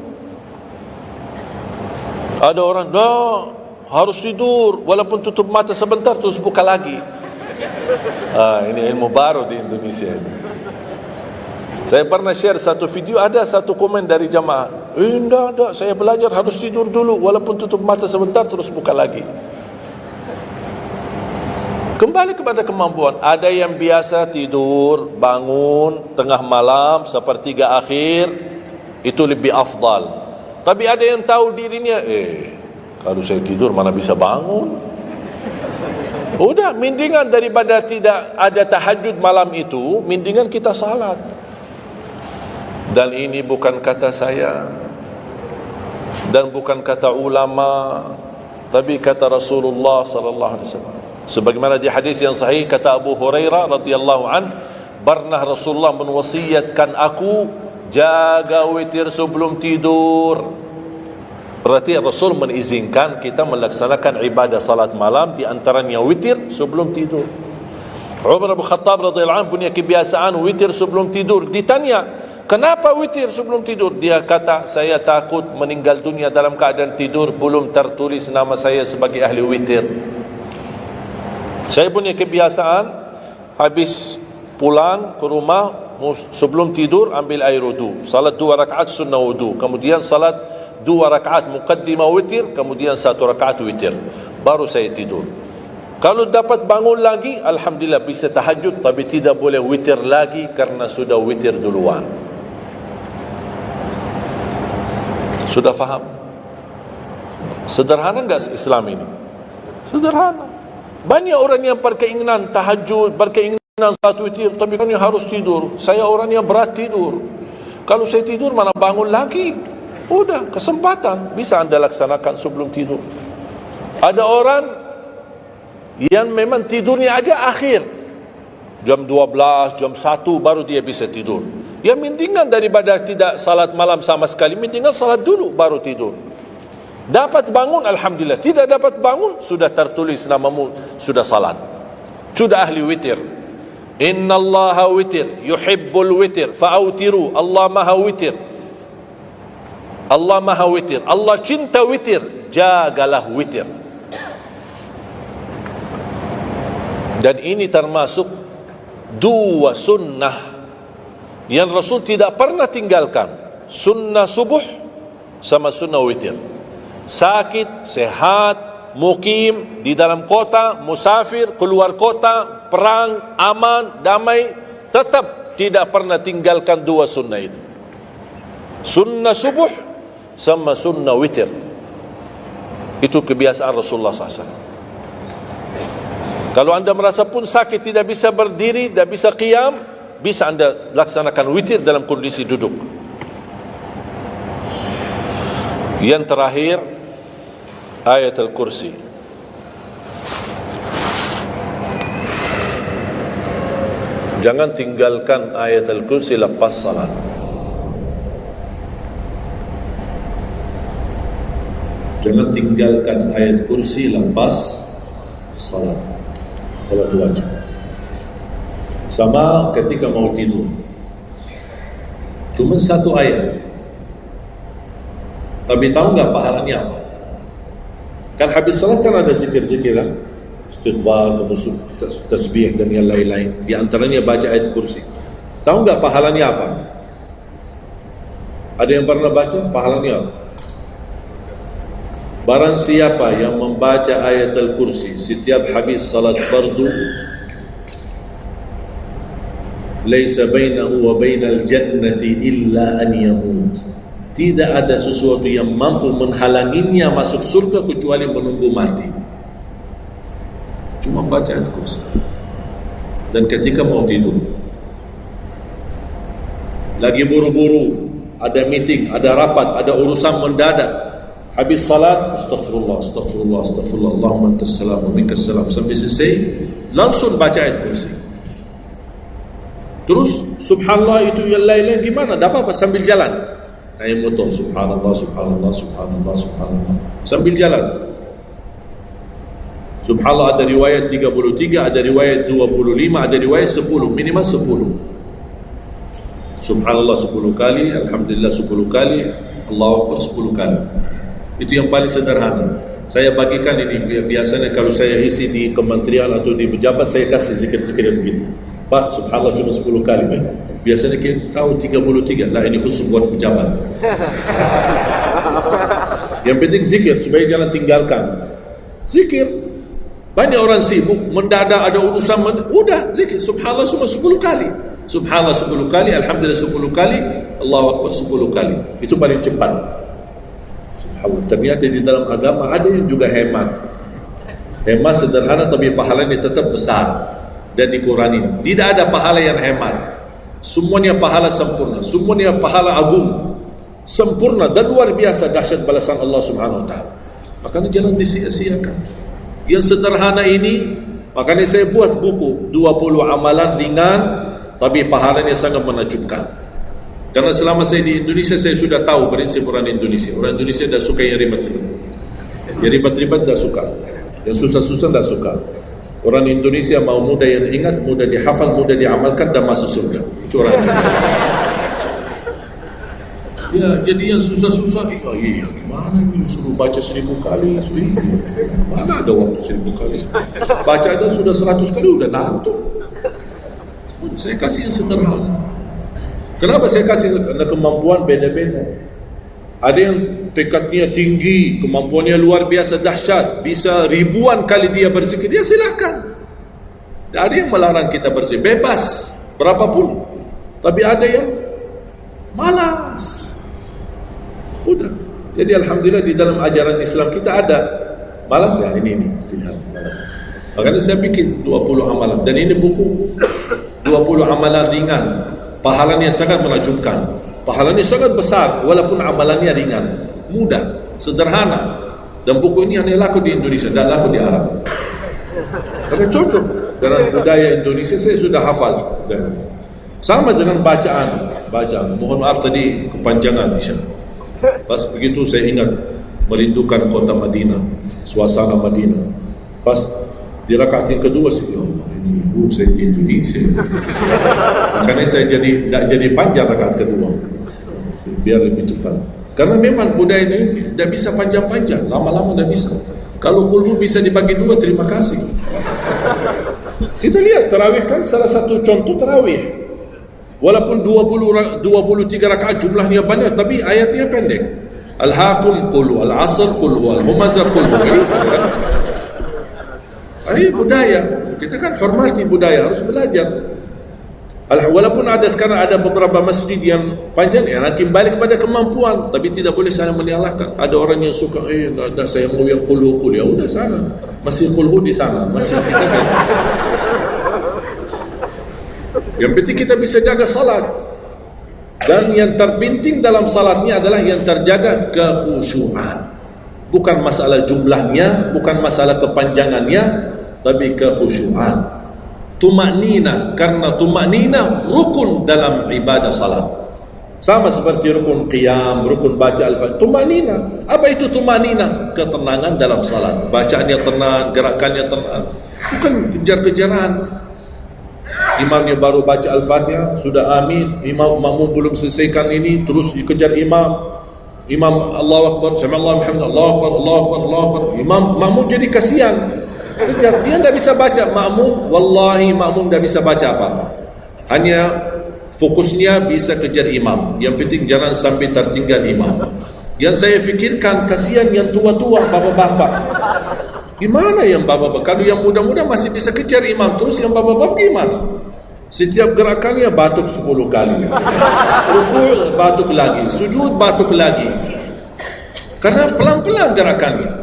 Ada orang, harus tidur walaupun tutup mata sebentar terus buka lagi. Ini ilmu baru di Indonesia ini. Saya pernah share satu video, ada satu komen dari jamaah, enggak, saya belajar harus tidur dulu walaupun tutup mata sebentar terus buka lagi. Kembali kepada kemampuan. Ada yang biasa tidur, bangun tengah malam, sepertiga akhir, itu lebih afdal. Tapi ada yang tahu dirinya, kalau saya tidur mana bisa bangun. Udah, mendingan daripada tidak ada tahajud malam itu, mendingan kita salat. Dan ini bukan kata saya dan bukan kata ulama, tapi kata Rasulullah sallallahu alaihi wasallam. Sebagaimana di hadis yang sahih kata Abu Hurairah radhiyallahu an, pernah Rasulullah menwasiatkan aku jaga witir sebelum tidur. Berarti Rasul mengizinkan kita melaksanakan ibadah salat malam, di antaranya witir sebelum tidur. Umar bin Khattab radhiyallahu anhu punya kebiasaan witir sebelum tidur. Ditanya, kenapa witir sebelum tidur? Dia kata, saya takut meninggal dunia dalam keadaan tidur, belum tertulis nama saya sebagai ahli witir. Saya punya kebiasaan habis pulang ke rumah sebelum tidur ambil air wudu, salat 2 rakaat sunnah wudu, kemudian salat 2 rakaat muqaddimah witir, kemudian 1 rakaat witir, baru saya tidur. Kalau dapat bangun lagi, alhamdulillah bisa tahajud, tapi tidak boleh witir lagi karena sudah witir duluan. Sudah faham? Sederhana enggak Islam ini? Sederhana. Banyak orang yang berkeinginan tahajud, berkeinginan salat witir, tapi kan harus tidur. Saya orangnya berat tidur. Kalau saya tidur mana bangun lagi? Udah, kesempatan bisa anda laksanakan sebelum tidur. Ada orang yang memang tidurnya aja akhir, jam 12, jam 1 baru dia bisa tidur. Ya mendingan daripada tidak salat malam sama sekali, mendingan salat dulu baru tidur. Dapat bangun alhamdulillah, tidak dapat bangun sudah tertulis namamu sudah salat, sudah ahli witir. Innallaha witir yuhibbul witir fa'autiru. Allah maha witir, Allah maha witir, Allah cinta witir, jagalah witir. Dan ini termasuk 2 sunnah yang Rasul tidak pernah tinggalkan, sunnah subuh sama sunnah witir. Sakit, sehat, mukim, di dalam kota, musafir, keluar kota, perang, aman, damai, tetap tidak pernah tinggalkan 2 sunnah itu, sunnah subuh sama sunnah witir. Itu kebiasaan Rasulullah SAW. Kalau anda merasa pun sakit, tidak bisa berdiri, tidak bisa qiyam, bisa anda laksanakan witir dalam kondisi duduk. Yang terakhir, ayat al-kursi. Jangan tinggalkan ayat al-kursi lepas salat. Jangan tinggalkan ayat kursi lepas salat. Salat wajib. Sama ketika mau tidur, cuma 1 ayat, tapi tahu nggak pahalanya apa? Kan habis salat kan ada zikir-zikir kan, istighfar, tasbih dan yang lain-lain. Di antaranya baca ayat kursi. Tahu nggak pahalanya apa? Ada yang pernah baca pahalanya apa? Barang siapa yang membaca ayat al-kursi setiap habis salat fardu, Laisa bainahu wa bainal jannati illa an yamut. Tidak ada sesuatu yang mampu menghalanginya masuk surga kecuali menunggu mati. Cuma baca ayat kursi. Dan ketika mau tidur, lagi buru-buru, ada meeting, ada rapat, ada urusan mendadak, habis salat, astaghfirullah, astaghfirullah, astaghfirullah, Allahumma antas salam wa minkas salam, sampai selesai langsung baca ayat kursi. Terus subhanallah itu yang lain-lain gimana? Dapat apa? Sambil jalan naik motor, subhanallah, subhanallah, subhanallah, subhanallah, sambil jalan. Subhanallah ada riwayat 33, ada riwayat 25, ada riwayat 10, minimal 10. Subhanallah 10 kali, alhamdulillah 10 kali, Allahu Akbar 10 kali. Itu yang paling sederhana. Saya bagikan ini, biasanya kalau saya isi di kementerian atau di pejabat, saya kasih zikir-zikir begitu. Pak, subhanallah cuma 10 kali. Biasanya kita tahu 33. Lah ini khusus buat pejabat. Yang penting zikir, supaya jangan tinggalkan. Zikir. Banyak orang sibuk, mendadak ada urusan, udah zikir. Subhanallah cuma 10 kali. Subhanallah 10 kali, alhamdulillah 10 kali, Allahu Akbar 10 kali. Itu paling cepat. Subhanallah. Ternyata di dalam agama ada yang juga hemat. Hemat sederhana tapi pahalanya tetap besar dan dikurangi. Tidak ada pahala yang hemat. Semuanya pahala sempurna, semuanya pahala agung, sempurna dan luar biasa dahsyat balasan Allah Subhanahu wa taala. Makanya jangan disia-siakan. Yang sederhana ini, makanya saya buat buku 20 amalan ringan tapi pahalanya sangat menakjubkan. Karena selama saya di Indonesia, saya sudah tahu prinsip orang Indonesia. Orang Indonesia tidak suka yang ribet-ribet. Yang ribet-ribet tidak suka. Yang susah-susah tidak suka. Orang Indonesia mau mudah yang ingat, mudah dihafal, mudah diamalkan dan masuk surga. Itu orang Indonesia. Ya, jadi yang susah-susah, iya gimana ini suruh baca 1000 kali? Mana ada waktu 1000 kali? Baca ada sudah 100 kali udah ngantuk. Saya kasih yang sederhana. Kenapa saya kasih? Karena kemampuan beda-beda. Ada yang tekadnya tinggi, kemampuannya luar biasa dahsyat, bisa ribuan kali dia berzikir, dia silakan. Tidak ada yang melarang kita berzikir, bebas berapapun. Tapi ada yang malas. Udah. Jadi alhamdulillah di dalam ajaran Islam kita ada malas ya, ini pilihan malas. Makanya saya bikin 20 amalan dan ini buku 20 amalan ringan, pahalanya sangat menakjubkan. Pahalanya sangat besar walaupun amalannya ringan, mudah, sederhana. Dan buku ini hanya laku di Indonesia, tidak laku di Arab. Karena cocok dengan budaya Indonesia, saya sudah hafal. Sama dengan bacaan. Mohon maaf tadi kepanjangan Isya. Pas begitu saya ingat merindukan kota Madinah, suasana Madinah. Pas di rakaat yang kedua saya, ini saya di Indonesia. Makanya saya tidak jadi panjang rakaat kedua, biar lebih cepat. Karena memang budaya ini tidak bisa panjang-panjang, lama-lama tidak bisa. Kalau kulhu bisa dibagi 2, terima kasih. Kita lihat tarawih kan salah satu contoh tarawih. Walaupun 23 rakaat jumlahnya banyak, tapi ayatnya pendek. Al-Hakum qul, Al-Asr qul, Al-Humazah qul. Budaya. Kita kan hormati budaya, harus belajar. Walaupun ada sekarang ada beberapa masjid yang panjang, yang hakim balik kepada kemampuan, tapi tidak boleh saya menyalahkan. Ada orang yang suka, ada saya mau yang qul, ya udah sana. Masih qul di sana, masih kita kan. Yang penting kita bisa jaga salat. Dan yang terpenting dalam salatnya adalah yang terjaga kekhusyuan. Bukan masalah jumlahnya, bukan masalah kepanjangannya, tapi kekhusyuan. Tumaknina, karena tumaknina rukun dalam ibadah salat. Sama seperti rukun qiyam, rukun baca al-fatihah. Tumaknina. Apa itu tumaknina? Ketenangan dalam salat. Bacaannya tenang, gerakannya tenang. Bukan kejar-kejaran. Imamnya baru baca al-fatihah, sudah amin. Imam makmum belum selesaikan ini, terus dikejar imam. Imam Allahu Akbar, sami'allahu hamdah, Allahu Akbar, Allahu Akbar, Allahu Akbar. Imam makmum jadi kasihan. Kejar, dia tidak bisa baca. Makmum, wallahi makmum tidak bisa baca apa-apa. Hanya fokusnya bisa kejar imam. Yang penting jangan sampai tertinggal imam. Yang saya fikirkan, kasihan yang tua-tua, bapak-bapak. Gimana yang bapak-bapak? Kalau yang muda-muda masih bisa kejar imam, terus yang bapak-bapak gimana? Setiap gerakannya batuk 10 kali. Rukuk batuk lagi, sujud batuk lagi. Karena pelan-pelan gerakannya.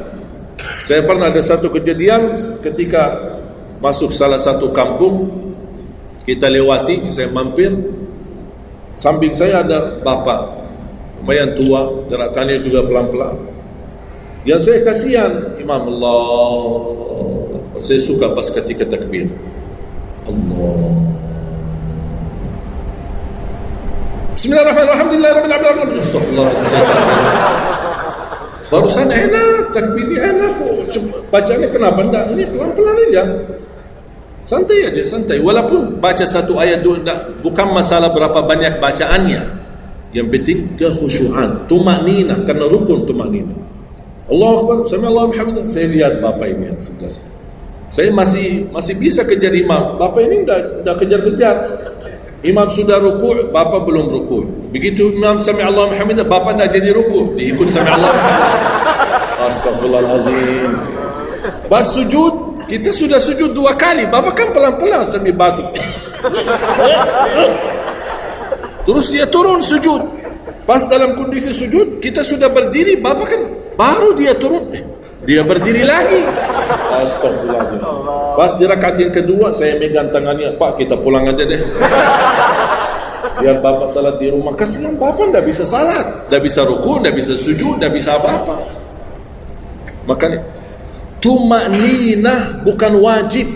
Saya pernah ada satu kejadian ketika masuk salah satu kampung, kita lewati, saya mampir, samping saya ada bapak lumayan tua, gerakannya juga pelan-pelan. Yang saya kasihan, Imam Allah, saya suka pas ketika takbir Allah, Bismillahirrahmanirrahim, Alhamdulillahirrahmanirrahim, Astagfirullahaladzim. Barusan enak, takbirnya enak kok, bacanya kenapa enggak? Ini pelan-pelan aja, santai aja, santai. Walaupun baca satu ayat dua, bukan masalah berapa banyak bacaannya, yang penting kekhusyuan, tumakninah, karena rukun tumakninah. Allahu Akbar, sami'allahu hamdah. Saya lihat bapak ini sebelah saya masih bisa kejar imam. Bapak ini dah kejar-kejar. Imam sudah rukuk, bapak belum rukuk. Begitu imam sami'allahu hamdah, bapak dah jadi rukuk, diikut sami'allahu hamdah. Astagfirullahalazim. Pas sujud, kita sudah sujud 2 kali, bapak kan pelan-pelan sambil batuk. Terus dia turun sujud. Pas dalam kondisi sujud, kita sudah berdiri, bapak kan baru dia turun, dia berdiri lagi. Astagfirullahaladzim. Pas di rakaat yang kedua, saya megang tangannya, Pak, kita pulang aja deh. Biar bapak salat di rumah. Kasihan bapak tidak bisa salat, tidak bisa rukuk, tidak bisa sujud, tidak bisa apa-apa. Makanya tumakninah bukan wajib,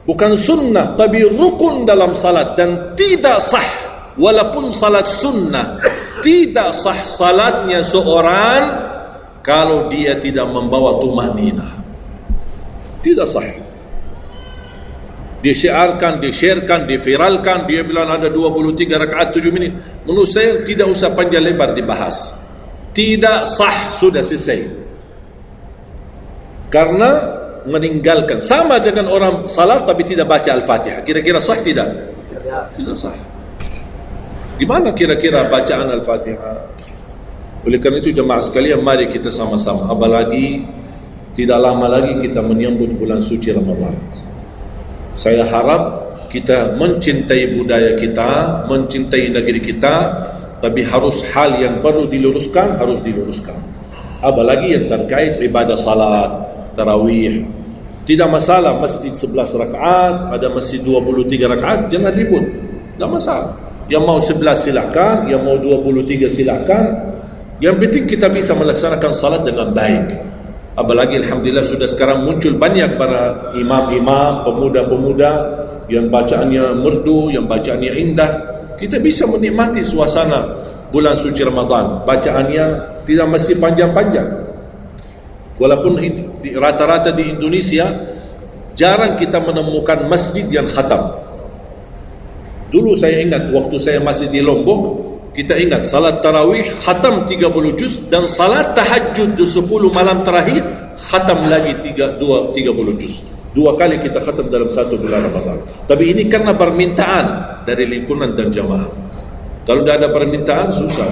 bukan sunnah, tapi rukun dalam salat, dan tidak sah. Walaupun salat sunnah, tidak sah salatnya seorang kalau dia tidak membawa tumakninah. Tidak sah. Disyiarkan, disyarekan, diviralkan, dia bilang ada 23 rakaat 7 menit. Menurut saya tidak usah panjang lebar dibahas. Tidak sah, sudah selesai. Karena meninggalkan, sama dengan orang salat tapi tidak baca Al-Fatihah. Kira-kira sah tidak? Tidak sah. Gimana kira-kira bacaan Al-Fatihah? Oleh karena itu jemaah sekalian, mari kita sama-sama, apalagi tidak lama lagi kita menyambut bulan suci Ramadan. Saya harap kita mencintai budaya kita, mencintai negeri kita, tapi harus hal yang perlu diluruskan, harus diluruskan. Apalagi yang terkait ibadah salat, tarawih. Tidak masalah masjid 11 rakaat, ada masjid 23 rakaat, jangan ribut. Tidak masalah. Yang mau 11 silakan, yang mau 23 silakan. Yang penting kita bisa melaksanakan salat dengan baik. Apalagi alhamdulillah sudah sekarang muncul banyak para imam-imam, pemuda-pemuda yang bacaannya merdu, yang bacaannya indah. Kita bisa menikmati suasana bulan suci Ramadan. Bacaannya tidak mesti panjang-panjang. Walaupun rata-rata di Indonesia jarang kita menemukan masjid yang khatam. Dulu saya ingat waktu saya masih di Lombok, kita ingat salat tarawih khatam 30 juz, dan salat tahajud di 10 malam terakhir khatam lagi 30 juz. 2 kali kita khatam dalam 1 bulan Ramadan. Tapi ini karena permintaan dari lingkungan dan jamaah. Kalau tidak ada permintaan susah.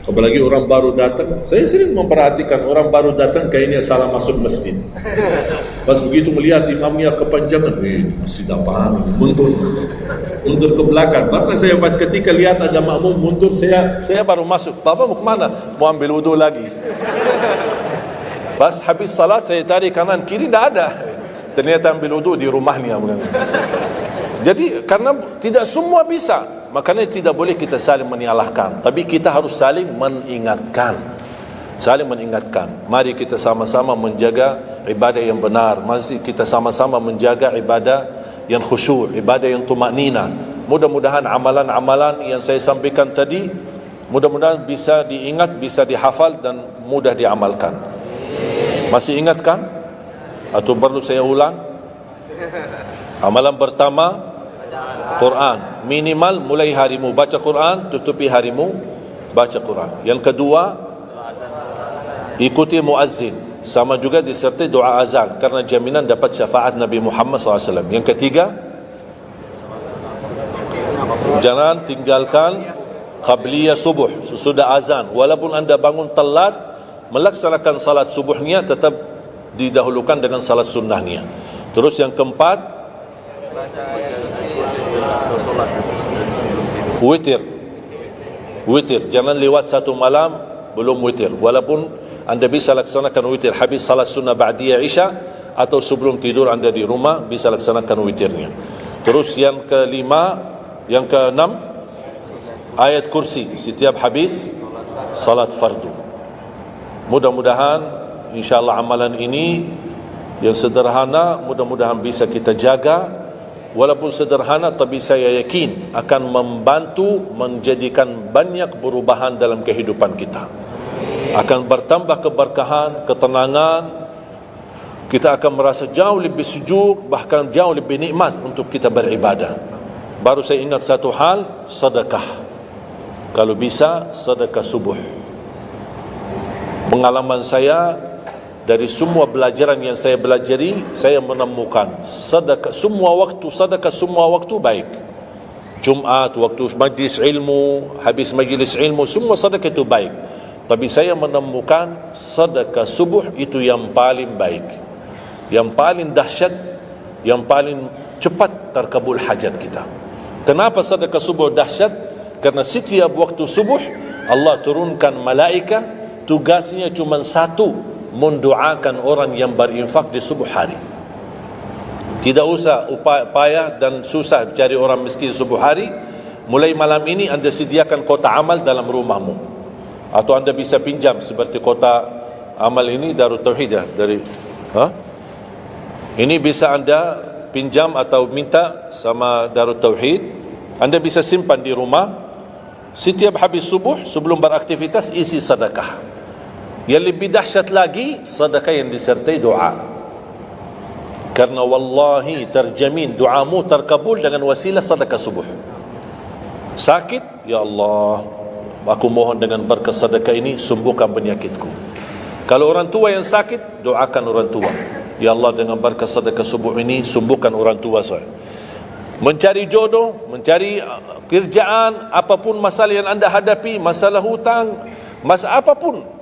Apalagi orang baru datang. Saya sering memperhatikan orang baru datang kayaknya salah masuk masjid. Pas begitu melihat imamnya kepanjangan, masjid apaan, mundur ke belakang. Karena saya pas ketika lihat ada makmum mundur, saya baru masuk. Bapak mau kemana? Mau ambil wudu lagi. Pas habis salat saya tarik kanan kiri, tidak ada. Ternyata ambil wudu di rumahnya. Jadi karena tidak semua bisa, makanya tidak boleh kita saling menyalahkan, tapi kita harus saling mengingatkan. Saling mengingatkan. Mari kita sama-sama menjaga ibadah yang benar. Mari kita sama-sama menjaga ibadah yang khusyuk, ibadah yang tumakninah. Mudah-mudahan amalan-amalan yang saya sampaikan tadi, mudah-mudahan bisa diingat, bisa dihafal dan mudah diamalkan. Masih ingat kan? Atau perlu saya ulang? Amalan pertama, Quran. Minimal mulai harimu baca Quran, tutupi harimu baca Quran. Yang kedua, ikuti muazzin, sama juga disertai doa azan karena jaminan dapat syafaat Nabi Muhammad SAW. Yang ketiga, jangan tinggalkan qabliyah subuh sesudah azan. Walaupun anda bangun telat, melaksanakan salat subuhnya tetap didahulukan dengan salat sunnahnya. Terus yang keempat, Witir. Witir. Jangan lewat satu malam belum witir. Walaupun anda bisa laksanakan witir habis salat sunnah ba'diyah Isya atau sebelum tidur anda di rumah bisa laksanakan witirnya. Terus yang yang keenam, ayat kursi setiap habis salat fardu. Mudah-mudahan insyaAllah amalan ini yang sederhana mudah-mudahan bisa kita jaga. Walaupun sederhana, tapi saya yakin akan membantu menjadikan banyak perubahan dalam kehidupan kita. Akan bertambah keberkahan, ketenangan. Kita akan merasa jauh lebih sejuk, bahkan jauh lebih nikmat untuk kita beribadah. Baru saya ingat satu hal, sedekah. Kalau bisa, sedekah subuh. Pengalaman saya, dari semua pelajaran yang saya pelajari, saya menemukan sedekah semua waktu baik. Jumat, waktu majlis ilmu, habis majlis ilmu, semua sedekah itu baik. Tapi saya menemukan sedekah subuh itu yang paling baik, yang paling dahsyat, yang paling cepat terkabul hajat kita. Kenapa sedekah subuh dahsyat? Karena setiap waktu subuh Allah turunkan malaikat, tugasnya cuma satu, mendoakan orang yang berinfak di subuh hari. Tidak usah payah dan susah cari orang miskin subuh hari. Mulai malam ini anda sediakan kota amal dalam rumahmu, atau anda bisa pinjam seperti kota amal ini Darut Tauhid ya, ini bisa anda pinjam atau minta sama Darut Tauhid. Anda bisa simpan di rumah. Setiap habis subuh sebelum beraktivitas isi sedekah. Yang lebih dahsyat lagi, sedekah yang disertai doa. Karena wallahi terjamin doamu terkabul dengan wasilah sedekah subuh. Sakit, ya Allah, aku mohon dengan berkat sedekah ini sembuhkan penyakitku. Kalau orang tua yang sakit, doakan orang tua. Ya Allah, dengan berkat sedekah subuh ini sembuhkan orang tua saya. Mencari jodoh, mencari kerjaan, apapun masalah yang anda hadapi, masalah hutang, masalah apapun.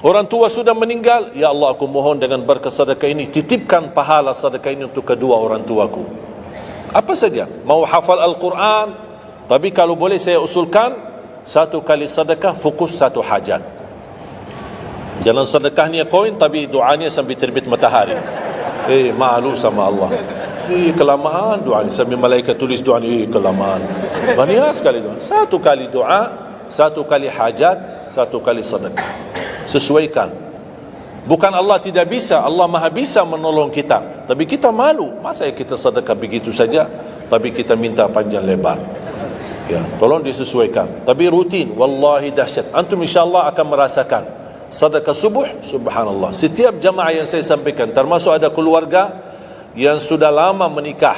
Orang tua sudah meninggal, ya Allah, aku mohon dengan berkat sedekah ini titipkan pahala sedekah ini untuk kedua orang tuaku. Apa saja, mau hafal Al-Quran, tapi kalau boleh saya usulkan, satu kali sedekah fokus satu hajat. Jangan sedekahnya koin tapi doanya sambil terbit matahari. Malu sama Allah. Kelamaan doanya, sambil malaikat tulis doanya, kelamaan. Banyak sekali doa. Satu kali doa, satu kali hajat, satu kali sedekah. Sesuaikan. Bukan Allah tidak bisa, Allah maha bisa menolong kita, tapi kita malu. Masa kita sedekah begitu saja tapi kita minta panjang lebar? Ya, tolong disesuaikan. Tapi rutin, wallahi dahsyat. Antum insyaAllah akan merasakan sedekah subuh, subhanallah. Setiap jamaah yang saya sampaikan, termasuk ada keluarga yang sudah lama menikah,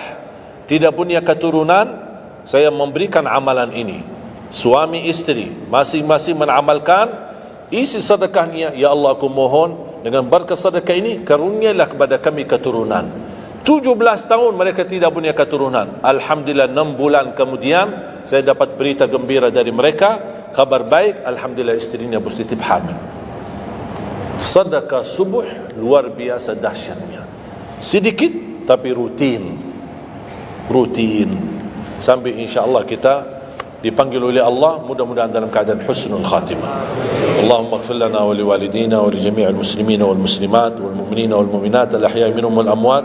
tidak punya keturunan, saya memberikan amalan ini. Suami istri masing-masing mengamalkan. Isi sedekahnya, ya Allah, aku mohon dengan berkat sedekah ini karunialah kepada kami keturunan. 17 tahun mereka tidak punya keturunan. Alhamdulillah 6 bulan kemudian saya dapat berita gembira dari mereka, kabar baik, alhamdulillah istrinya positif hamil. Sedekah subuh luar biasa dahsyatnya. Sedikit tapi rutin. Sampai insyaAllah kita dipanggil oleh Allah, mudah-mudahan dalam keadaan husnul khatimah. Allahumma ighfir lana wa liwalidina wa li jami'il muslimina wal muslimat wal mu'minina wal mu'minat al ahya'i minhum wal amwat.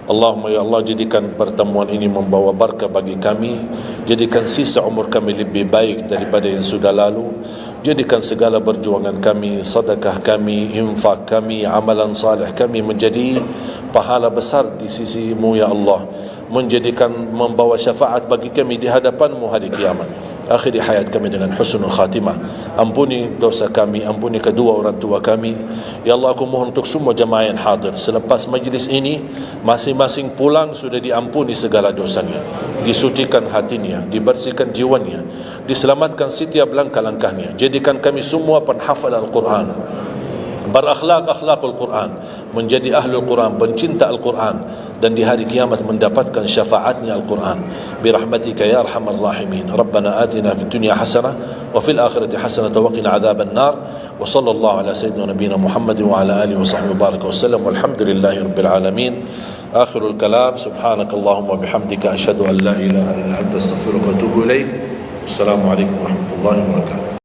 Allahumma ya Allah, jadikan pertemuan ini membawa barakah bagi kami, jadikan sisa umur kami lebih baik daripada yang sudah lalu, jadikan segala perjuangan kami, sedekah kami, infak kami, amalan salih kami menjadi pahala besar di sisi-Mu ya Allah, menjadikan membawa syafaat bagi kami di hadapan-Mu hari kiamat. Akhiri hayat kami dengan husnul khatimah. Ampuni dosa kami, ampuni kedua orang tua kami. Ya Allah, aku mohon untuk semua jemaah yang hadir, selepas majlis ini masing-masing pulang sudah diampuni segala dosanya, disucikan hatinya, dibersihkan jiwanya, diselamatkan setiap langkah-langkahnya. Jadikan kami semua penghafal Al-Quran, berakhlak-akhlakul Quran, menjadi ahlul Quran, pencinta Al-Quran, dan di hari kiamat mendapatkan syafaatnya Al-Quran. Birahmatika ya arhamar rahimin. Rabbana atina fid dunya hasanah wa fil akhirati hasanah wa qina adzaban nar. Wa sallallahu ala sayyidina nabiyina Muhammad wa ala alihi wa sahbihi wa baraka wa sallam. Walhamdulillahi rabbil alamin. Akhirul kalam, subhanakallahumma bihamdika asyhadu an la ilaha illa anta astaghfiruka wa atubu ilaik. Assalamualaikum warahmatullahi wabarakatuh.